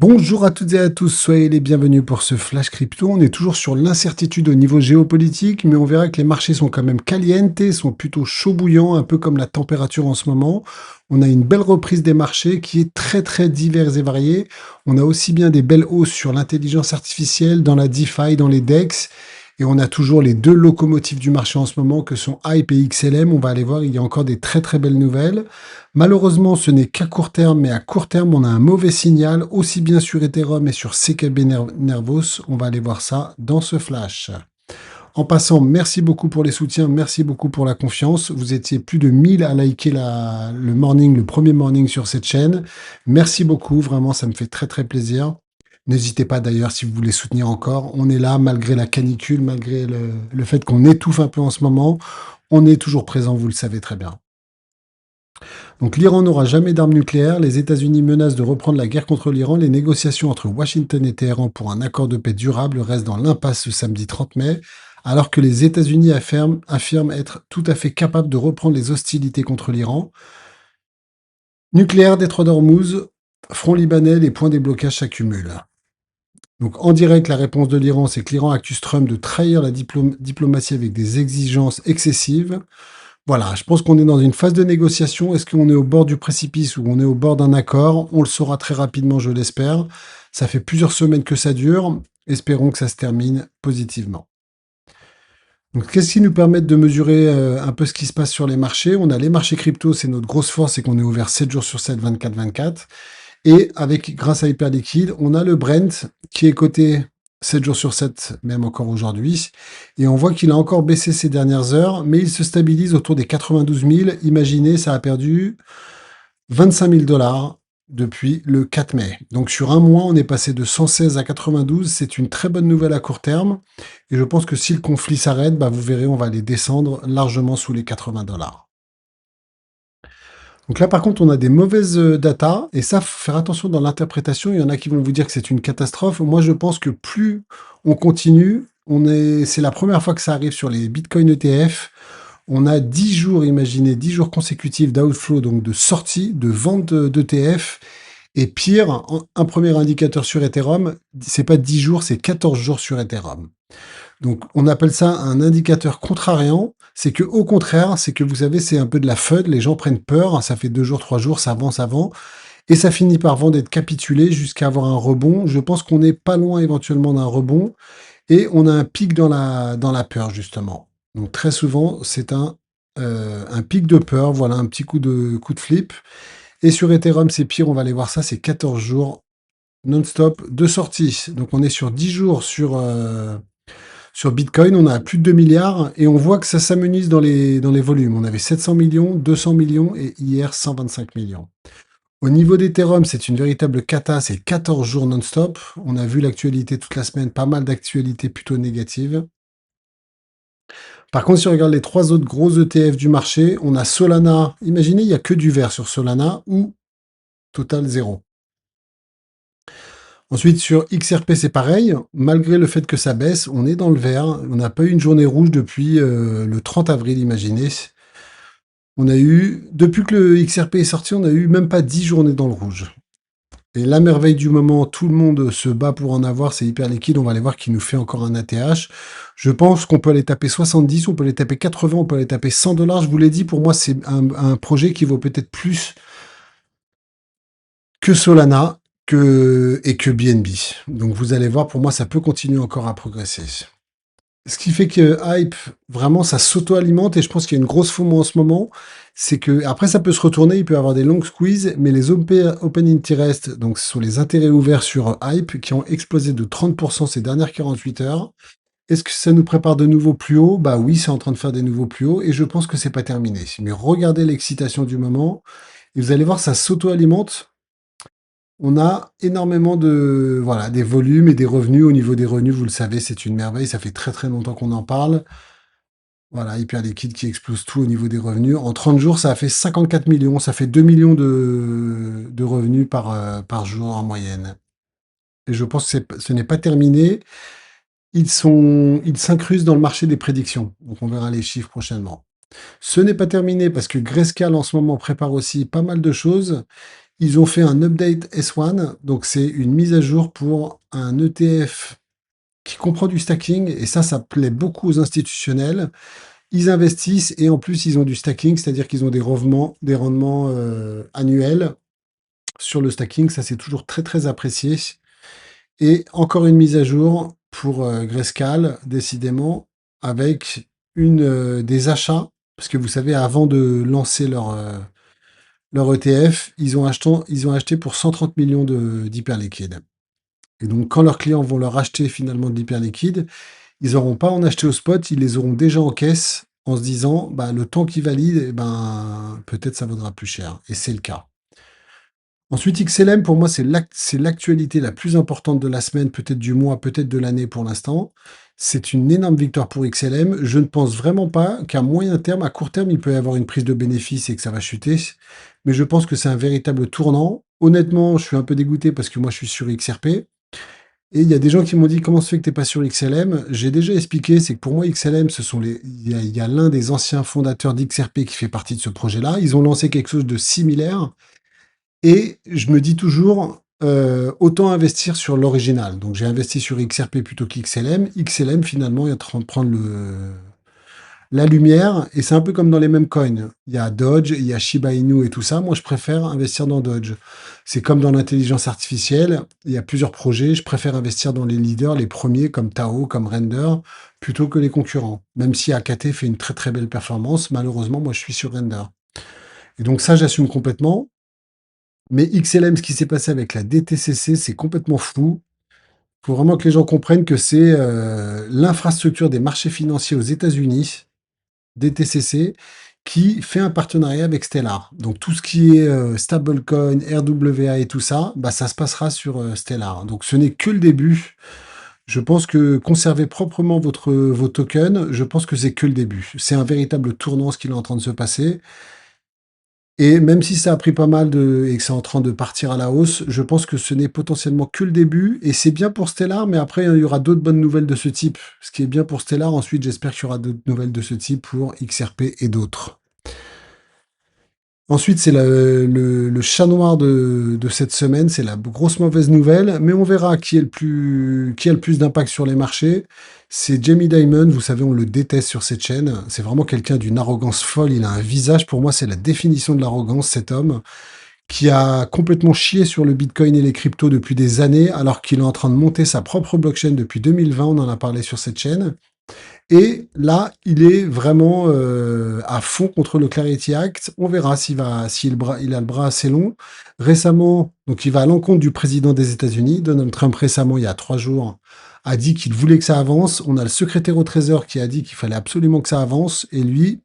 Bonjour à toutes et à tous, soyez les bienvenus pour ce Flash Crypto. On est toujours sur l'incertitude au niveau géopolitique, mais on verra que les marchés sont quand même calientes, sont plutôt chaud bouillants, un peu comme la température en ce moment. On a une belle reprise des marchés qui est très divers et variée. On a aussi bien des belles hausses sur l'intelligence artificielle, dans la DeFi, dans les DEX. Et on a toujours les deux locomotives du marché en ce moment que sont Hype et XLM. On va aller voir, il y a encore des très belles nouvelles. Malheureusement, ce n'est qu'à court terme, mais à court terme, on a un mauvais signal, aussi bien sur Ethereum et sur CKB Nervos. On va aller voir ça dans ce flash. En passant, merci beaucoup pour les soutiens, merci beaucoup pour la confiance. Vous étiez plus de 1000 à liker le premier morning sur cette chaîne. Merci beaucoup, vraiment, ça me fait très plaisir. N'hésitez pas d'ailleurs si vous voulez soutenir encore. On est là malgré la canicule, malgré le fait qu'on étouffe un peu en ce moment. On est toujours présent, vous le savez très bien. Donc l'Iran n'aura jamais d'armes nucléaires, les États-Unis menacent de reprendre la guerre contre l'Iran, les négociations entre Washington et Téhéran pour un accord de paix durable restent dans l'impasse ce samedi 30 mai, alors que les États-Unis affirment être tout à fait capables de reprendre les hostilités contre l'Iran. Nucléaire détroit d'Ormuz, front libanais, les points des blocages s'accumulent. Donc en direct, la réponse de l'Iran, c'est que l'Iran accuse Trump de trahir la diplomatie avec des exigences excessives. Voilà, je pense qu'on est dans une phase de négociation. Est-ce qu'on est au bord du précipice ou on est au bord d'un accord? On le saura très rapidement, je l'espère. Ça fait plusieurs semaines que ça dure. Espérons que ça se termine positivement. Donc, qu'est-ce qui nous permet de mesurer un peu ce qui se passe sur les marchés? On a les marchés crypto, c'est notre grosse force, c'est qu'on est ouvert 7 jours sur 7, 24/24. Et grâce à Hyperliquide, on a le Brent qui est coté 7 jours sur 7, même encore aujourd'hui. Et on voit qu'il a encore baissé ces dernières heures, mais il se stabilise autour des 92 000. Imaginez, ça a perdu 25 000 dollars depuis le 4 mai. Donc sur un mois, on est passé de 116 à 92. C'est une très bonne nouvelle à court terme. Et je pense que si le conflit s'arrête, vous verrez, on va aller descendre largement sous les 80 dollars. Donc là, par contre, on a des mauvaises datas, et ça, faut faire attention dans l'interprétation. Il y en a qui vont vous dire que c'est une catastrophe. Moi, je pense que plus on continue, c'est la première fois que ça arrive sur les Bitcoin ETF. On a 10 jours, imaginez, 10 jours consécutifs d'outflow, donc de sortie, de vente d'ETF. Et pire, un premier indicateur sur Ethereum, c'est pas 10 jours, c'est 14 jours sur Ethereum. Donc, on appelle ça un indicateur contrariant. C'est que, au contraire, c'est que vous savez, c'est un peu de la FUD. Les gens prennent peur. Ça fait 2 jours, 3 jours, ça avance avant. Et ça finit par vendre et capituler jusqu'à avoir un rebond. Je pense qu'on n'est pas loin éventuellement d'un rebond. Et on a un pic dans la peur, justement. Donc, très souvent, c'est un pic de peur. Voilà, un petit coup de flip. Et sur Ethereum, c'est pire. On va aller voir ça. C'est 14 jours non-stop de sortie. Donc, on est sur 10 jours sur Bitcoin, on a plus de 2 milliards et on voit que ça s'amenuise dans les volumes. On avait 700 millions, 200 millions et hier 125 millions. Au niveau d'Ethereum, c'est une véritable cata, c'est 14 jours non-stop. On a vu l'actualité toute la semaine, pas mal d'actualités plutôt négatives. Par contre, si on regarde les 3 autres gros ETF du marché, on a Solana. Imaginez, il n'y a que du vert sur Solana ou total zéro. Ensuite, sur XRP, c'est pareil. Malgré le fait que ça baisse, on est dans le vert. On n'a pas eu une journée rouge depuis le 30 avril, imaginez. On a eu, depuis que le XRP est sorti, on a eu même pas 10 journées dans le rouge. Et la merveille du moment, tout le monde se bat pour en avoir, c'est Hyperliquide. On va aller voir qui nous fait encore un ATH. Je pense qu'on peut aller taper 70, on peut aller taper 80, on peut aller taper 100 dollars. Je vous l'ai dit, pour moi, c'est un projet qui vaut peut-être plus que Solana et que BNB. Donc vous allez voir, pour moi, ça peut continuer encore à progresser. Ce qui fait que Hype, vraiment, ça s'auto-alimente et je pense qu'il y a une grosse FOMO en ce moment. C'est que, après, ça peut se retourner, il peut y avoir des long squeezes, mais les open interest, donc ce sont les intérêts ouverts sur Hype, qui ont explosé de 30% ces dernières 48 heures. Est-ce que ça nous prépare de nouveaux plus hauts? Bah oui, c'est en train de faire des nouveaux plus hauts et je pense que c'est pas terminé. Mais regardez l'excitation du moment et vous allez voir, ça s'auto-alimente. On a énormément des volumes et des revenus. Au niveau des revenus, vous le savez, c'est une merveille. Ça fait très longtemps qu'on en parle. Voilà, Hyperliquide qui explose tout au niveau des revenus. En 30 jours, ça a fait 54 millions. Ça fait 2 millions de revenus par jour en moyenne. Et je pense que ce n'est pas terminé. Ils s'incrustent dans le marché des prédictions. Donc on verra les chiffres prochainement. Ce n'est pas terminé parce que Grayscale en ce moment prépare aussi pas mal de choses. Ils ont fait un update S1, donc c'est une mise à jour pour un ETF qui comprend du stacking, et ça plaît beaucoup aux institutionnels. Ils investissent et en plus ils ont du stacking, c'est-à-dire qu'ils ont des rendements annuels sur le stacking. Ça, c'est toujours très très apprécié. Et encore une mise à jour pour Grayscale, décidément, avec des achats, parce que vous savez, avant de lancer leur ETF, ils ont acheté pour 130 millions d'hyperliquide. Et donc, quand leurs clients vont leur acheter finalement de l'hyperliquide, ils n'auront pas à en acheter au spot, ils les auront déjà en caisse en se disant, bah, le temps qu'ils valident, eh ben, peut-être ça vaudra plus cher. Et c'est le cas. Ensuite, XLM, pour moi, c'est l'actualité la plus importante de la semaine, peut-être du mois, peut-être de l'année pour l'instant. C'est une énorme victoire pour XLM. Je ne pense vraiment pas qu'à moyen terme, à court terme, il peut y avoir une prise de bénéfice et que ça va chuter. Mais je pense que c'est un véritable tournant. Honnêtement, je suis un peu dégoûté parce que moi, je suis sur XRP. Et il y a des gens qui m'ont dit comment se fait que tu n'es pas sur XLM. J'ai déjà expliqué, c'est que pour moi, XLM, il y a l'un des anciens fondateurs d'XRP qui fait partie de ce projet-là. Ils ont lancé quelque chose de similaire. Et je me dis toujours, autant investir sur l'original. Donc j'ai investi sur XRP plutôt qu'XLM. XLM, finalement, est en train de prendre la lumière. Et c'est un peu comme dans les mêmes coins. Il y a Dodge, il y a Shiba Inu et tout ça. Moi, je préfère investir dans Dodge. C'est comme dans l'intelligence artificielle. Il y a plusieurs projets. Je préfère investir dans les leaders, les premiers, comme Tao, comme Render, plutôt que les concurrents. Même si AKT fait une très très belle performance, malheureusement, moi, je suis sur Render. Et donc ça, j'assume complètement. Mais XLM, ce qui s'est passé avec la DTCC, c'est complètement fou. Il faut vraiment que les gens comprennent que c'est l'infrastructure des marchés financiers aux États-Unis, DTCC, qui fait un partenariat avec Stellar. Donc tout ce qui est stablecoin, RWA et tout ça, bah, ça se passera sur Stellar. Donc ce n'est que le début. Je pense que conserver proprement vos tokens, je pense que c'est que le début. C'est un véritable tournant ce qui est en train de se passer. Et même si ça a pris pas mal et que c'est en train de partir à la hausse, je pense que ce n'est potentiellement que le début. Et c'est bien pour Stellar, mais après, il y aura d'autres bonnes nouvelles de ce type. Ce qui est bien pour Stellar, ensuite, j'espère qu'il y aura d'autres nouvelles de ce type pour XRP et d'autres. Ensuite, c'est le chat noir de cette semaine, c'est la grosse mauvaise nouvelle, mais on verra qui a le plus d'impact sur les marchés. C'est Jamie Dimon, vous savez, on le déteste sur cette chaîne. C'est vraiment quelqu'un d'une arrogance folle. Il a un visage, pour moi, c'est la définition de l'arrogance, cet homme, qui a complètement chié sur le Bitcoin et les cryptos depuis des années, alors qu'il est en train de monter sa propre blockchain depuis 2020. On en a parlé sur cette chaîne. Et là, il est vraiment à fond contre le Clarity Act. On verra il a le bras assez long. Récemment, donc il va à l'encontre du président des États-Unis. Donald Trump, récemment, il y a 3 jours, a dit qu'il voulait que ça avance. On a le secrétaire au Trésor qui a dit qu'il fallait absolument que ça avance. Et lui,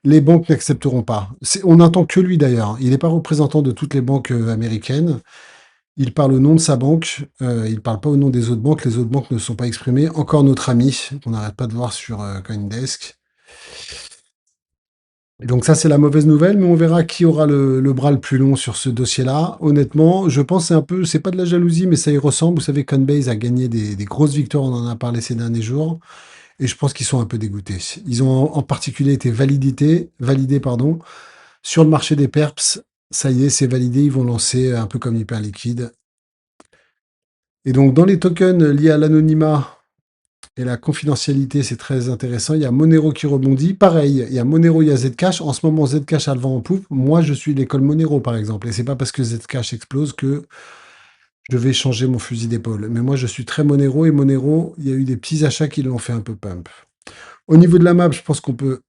les banques n'accepteront pas. On n'entend que lui d'ailleurs. Il n'est pas représentant de toutes les banques américaines. Il parle au nom de sa banque, il parle pas au nom des autres banques. Les autres banques ne sont pas exprimées. Encore notre ami, qu'on n'arrête pas de voir sur CoinDesk. Et donc ça, c'est la mauvaise nouvelle, mais on verra qui aura le bras le plus long sur ce dossier-là. Honnêtement, je pense c'est pas de la jalousie, mais ça y ressemble. Vous savez, Coinbase a gagné des grosses victoires, on en a parlé ces derniers jours, et je pense qu'ils sont un peu dégoûtés. Ils ont en particulier été validés, pardon, sur le marché des perps. Ça y est, c'est validé, ils vont lancer un peu comme Hyperliquid. Et donc, dans les tokens liés à l'anonymat et la confidentialité, c'est très intéressant. Il y a Monero qui rebondit. Pareil, il y a Monero, il y a Zcash. En ce moment, Zcash a le vent en poupe. Moi, je suis l'école Monero, par exemple. Et c'est pas parce que Zcash explose que je vais changer mon fusil d'épaule. Mais moi, je suis très Monero. Et Monero, il y a eu des petits achats qui l'ont fait un peu pump. Au niveau de la map, je pense qu'on peut.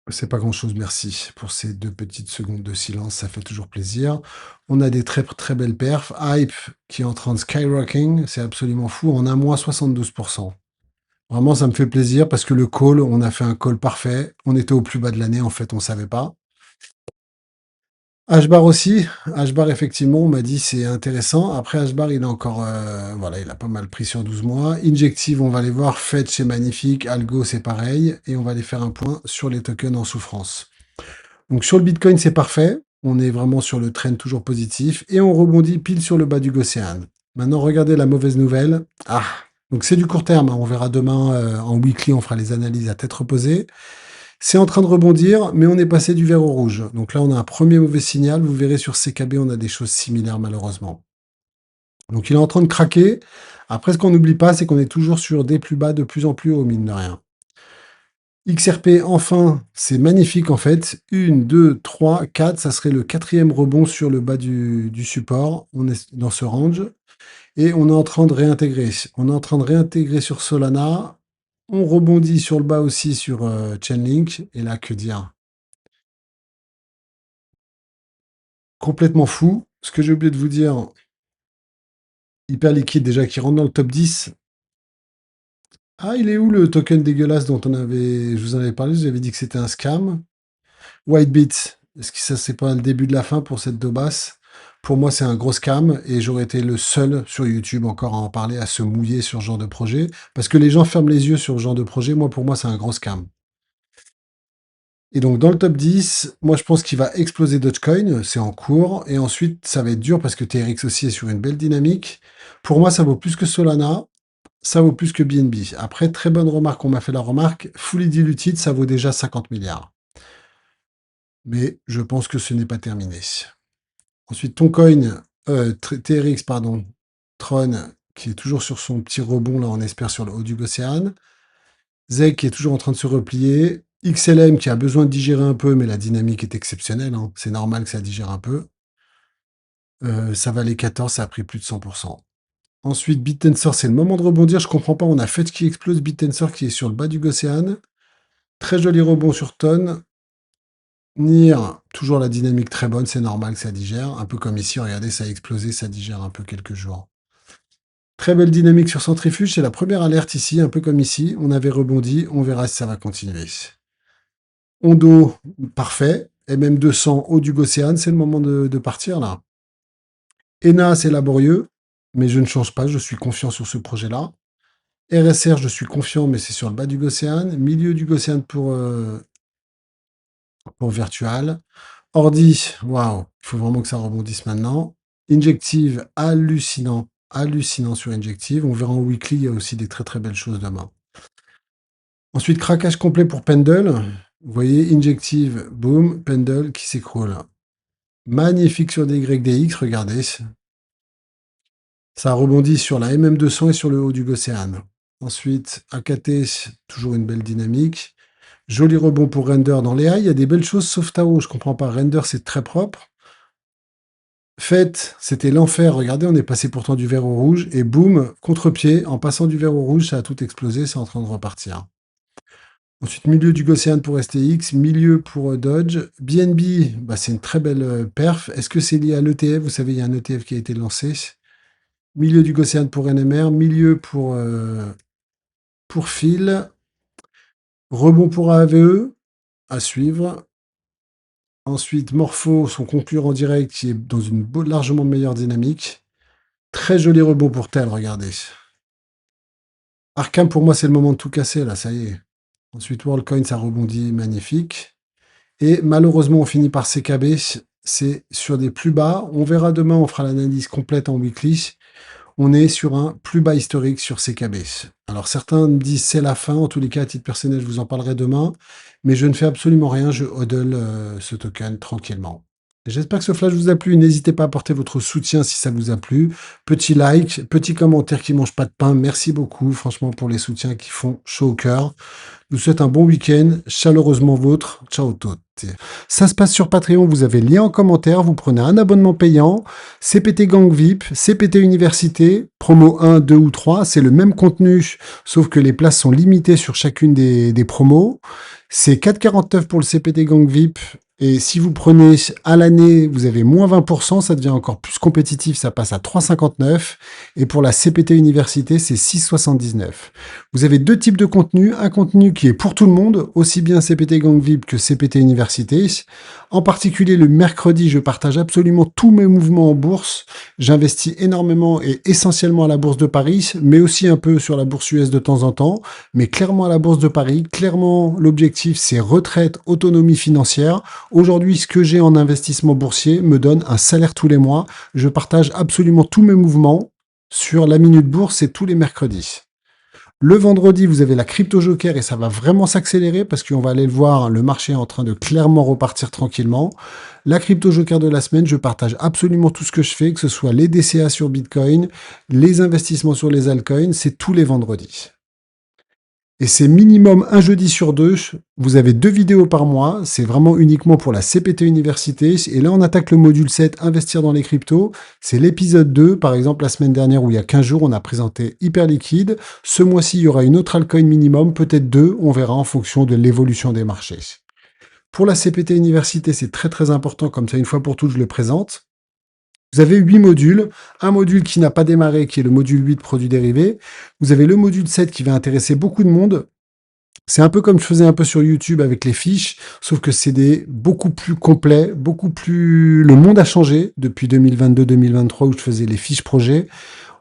C'est pas grand-chose, merci pour ces 2 petites secondes de silence, ça fait toujours plaisir. On a des très très belles perfs. Hype qui est en train de skyrocking, c'est absolument fou. En un mois, 72%. Vraiment, ça me fait plaisir parce que le call, on a fait un call parfait. On était au plus bas de l'année, en fait, on savait pas. Hbar aussi. Hbar, effectivement, on m'a dit c'est intéressant. Après, Hbar, il a encore, voilà, il a pas mal pris sur 12 mois. Injective, on va les voir. Fetch, c'est magnifique. Algo, c'est pareil. Et on va aller faire un point sur les tokens en souffrance. Donc, sur le Bitcoin, c'est parfait. On est vraiment sur le trend toujours positif. Et on rebondit pile sur le bas du Gocéan. Maintenant, regardez la mauvaise nouvelle. Donc, c'est du court terme, hein. On verra demain en weekly, on fera les analyses à tête reposée. C'est en train de rebondir, mais on est passé du vert au rouge. Donc là, on a un premier mauvais signal. Vous verrez sur CKB, on a des choses similaires malheureusement. Donc il est en train de craquer. Après, ce qu'on n'oublie pas, c'est qu'on est toujours sur des plus bas de plus en plus haut, mine de rien. XRP, enfin, c'est magnifique en fait. 1, 2, 3, 4, ça serait le quatrième rebond sur le bas du support. On est dans ce range. Et on est en train de réintégrer. On est en train de réintégrer sur Solana. On rebondit sur le bas aussi sur Chainlink. Et là, que dire? Complètement fou. Ce que j'ai oublié de vous dire, hyper liquide déjà qui rentre dans le top 10. Ah, il est où le token dégueulasse dont je vous en avais parlé, je vous avais dit que c'était un scam. Whitebit, est-ce que ça c'est pas le début de la fin pour cette daubasse? Pour moi, c'est un gros scam et j'aurais été le seul sur YouTube encore à en parler, à se mouiller sur ce genre de projet. Parce que les gens ferment les yeux sur ce genre de projet. Moi, pour moi, c'est un gros scam. Et donc, dans le top 10, moi, je pense qu'il va exploser Dogecoin. C'est en cours. Et ensuite, ça va être dur parce que TRX aussi est sur une belle dynamique. Pour moi, ça vaut plus que Solana. Ça vaut plus que BNB. Après, très bonne remarque, on m'a fait la remarque. Fully diluted, ça vaut déjà 50 milliards. Mais je pense que ce n'est pas terminé. Ensuite, Toncoin, TRX, pardon, Tron, qui est toujours sur son petit rebond, là, on espère, sur le haut du Gocéan. ZEC qui est toujours en train de se replier. XLM qui a besoin de digérer un peu, mais la dynamique est exceptionnelle. Hein. C'est normal que ça digère un peu. Ça valait 14, ça a pris plus de 100%. Ensuite, BitTensor, c'est le moment de rebondir. Je comprends pas, on a Fetch qui explose, BitTensor qui est sur le bas du Gocéan. Très joli rebond sur Ton. NIR, toujours la dynamique très bonne, c'est normal que ça digère. Un peu comme ici, regardez, ça a explosé, ça digère un peu quelques jours. Très belle dynamique sur Centrifuge, c'est la première alerte ici, un peu comme ici. On avait rebondi, on verra si ça va continuer. Ondo, parfait. MM200, haut du Gocéan, c'est le moment de partir là. ENA, c'est laborieux, mais je ne change pas, je suis confiant sur ce projet-là. RSR, je suis confiant, mais c'est sur le bas du Gocéan. Milieu du Gocéan pour Virtual. Ordi, waouh, il faut vraiment que ça rebondisse maintenant. Injective, hallucinant, hallucinant sur Injective. On verra en weekly, il y a aussi des très très belles choses demain. Ensuite, craquage complet pour Pendle. Vous voyez, Injective, boom, Pendle qui s'écroule. Magnifique sur des YDX, regardez. Ça rebondit sur la MM200 et sur le haut du Gocéan. Ensuite, AKT, toujours une belle dynamique. Joli rebond pour Render dans les haies. Il y a des belles choses sauf Tao, je comprends pas. Render, c'est très propre. Faites, c'était l'enfer. Regardez, on est passé pourtant du vert au rouge. Et boum, contre-pied, en passant du vert au rouge, ça a tout explosé. C'est en train de repartir. Ensuite, milieu du Gocéan pour STX, milieu pour Dodge. BNB, bah, c'est une très belle perf. Est-ce que c'est lié à l'ETF? Vous savez, il y a un ETF qui a été lancé. Milieu du Gocéan pour NMR, milieu pour Phil. Rebond pour AVE, à suivre. Ensuite, Morpho, son concurrent direct, qui est dans une largement meilleure dynamique. Très joli rebond pour Tel, regardez. Arkham, pour moi, c'est le moment de tout casser, là, ça y est. Ensuite, WorldCoin, ça rebondit, magnifique. Et malheureusement, on finit par CKB, c'est sur des plus bas. On verra demain, on fera l'analyse complète en weekly. On est sur un plus bas historique sur CKB. Alors certains me disent c'est la fin, en tous les cas à titre personnel je vous en parlerai demain, mais je ne fais absolument rien, je hodl ce token tranquillement. J'espère que ce flash vous a plu, n'hésitez pas à apporter votre soutien si ça vous a plu. Petit like, petit commentaire qui mange pas de pain, merci beaucoup franchement pour les soutiens qui font chaud au cœur. Je vous souhaite un bon week-end, chaleureusement vôtre, ciao tutti. Ça se passe sur Patreon, vous avez le lien en commentaire, vous prenez un abonnement payant, CPT Gang VIP, CPT Université, promo 1, 2 ou 3, c'est le même contenu, sauf que les places sont limitées sur chacune des promos. C'est 4,49 pour le CPT Gang VIP, et si vous prenez à l'année, vous avez moins 20%, ça devient encore plus compétitif, ça passe à 3,59, et pour la CPT Université, c'est 6,79. Vous avez deux types de contenu, un contenu qui est pour tout le monde, aussi bien CPT Gang VIP que CPT Université. En particulier, le mercredi, je partage absolument tous mes mouvements en bourse. J'investis énormément et essentiellement à la bourse de Paris, mais aussi un peu sur la bourse US de temps en temps, mais clairement à la bourse de Paris. Clairement, l'objectif, c'est retraite, autonomie financière. Aujourd'hui, ce que j'ai en investissement boursier me donne un salaire tous les mois. Je partage absolument tous mes mouvements sur la Minute Bourse et tous les mercredis. Le vendredi, vous avez la crypto joker et ça va vraiment s'accélérer parce qu'on va aller le voir, le marché est en train de clairement repartir tranquillement. La crypto joker de la semaine, je partage absolument tout ce que je fais, que ce soit les DCA sur Bitcoin, les investissements sur les altcoins, c'est tous les vendredis. Et c'est minimum un jeudi sur deux. Vous avez 2 vidéos par mois. C'est vraiment uniquement pour la CPT Université. Et là, on attaque le module 7, investir dans les cryptos. C'est l'épisode 2. Par exemple, la semaine dernière, où il y a 15 jours, on a présenté Hyperliquide. Ce mois-ci, il y aura une autre altcoin minimum, peut-être 2. On verra en fonction de l'évolution des marchés. Pour la CPT Université, c'est très très important. Comme ça, une fois pour toutes, je le présente. Vous avez 8 modules. Un module qui n'a pas démarré, qui est le module 8, produits dérivés. Vous avez le module 7 qui va intéresser beaucoup de monde. C'est un peu comme je faisais un peu sur YouTube avec les fiches, sauf que c'est des beaucoup plus complets, beaucoup plus... Le monde a changé depuis 2022-2023 où je faisais les fiches projets.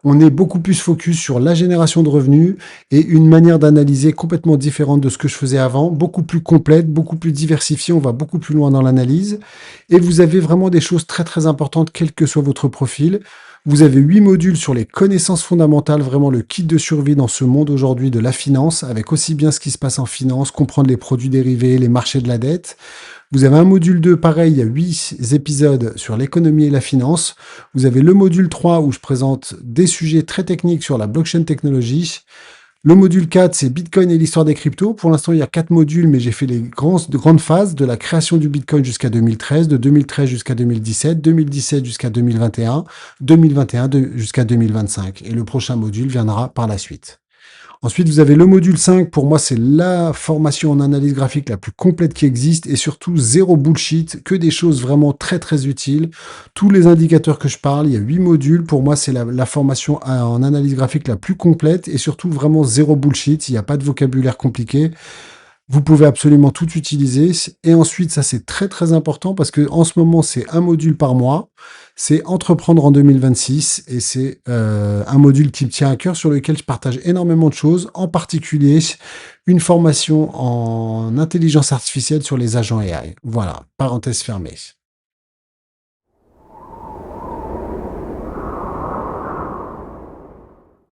On est beaucoup plus focus sur la génération de revenus et une manière d'analyser complètement différente de ce que je faisais avant, beaucoup plus complète, beaucoup plus diversifiée, on va beaucoup plus loin dans l'analyse. Et vous avez vraiment des choses très très importantes, quel que soit votre profil. Vous avez 8 modules sur les connaissances fondamentales, vraiment le kit de survie dans ce monde aujourd'hui de la finance, avec aussi bien ce qui se passe en finance, comprendre les produits dérivés, les marchés de la dette. Vous avez un module 2, pareil, il y a 8 épisodes sur l'économie et la finance. Vous avez le module 3 où je présente des sujets très techniques sur la blockchain technologie. Le module 4, c'est Bitcoin et l'histoire des cryptos. Pour l'instant, il y a 4 modules, mais j'ai fait les grandes phases de la création du Bitcoin jusqu'à 2013, de 2013 jusqu'à 2017, 2017 jusqu'à 2021, 2021 jusqu'à 2025. Et le prochain module viendra par la suite. Ensuite, vous avez le module 5. Pour moi, c'est la formation en analyse graphique la plus complète qui existe et surtout zéro bullshit, que des choses vraiment très très utiles. Tous les indicateurs que je parle, il y a 8 modules. Pour moi, c'est la formation en analyse graphique la plus complète et surtout vraiment zéro bullshit. Il n'y a pas de vocabulaire compliqué. Vous pouvez absolument tout utiliser. Et ensuite, ça c'est très très important parce que en ce moment, c'est un module par mois. C'est Entreprendre en 2026 et c'est un module qui me tient à cœur sur lequel je partage énormément de choses, en particulier une formation en intelligence artificielle sur les agents AI. Voilà, parenthèse fermée.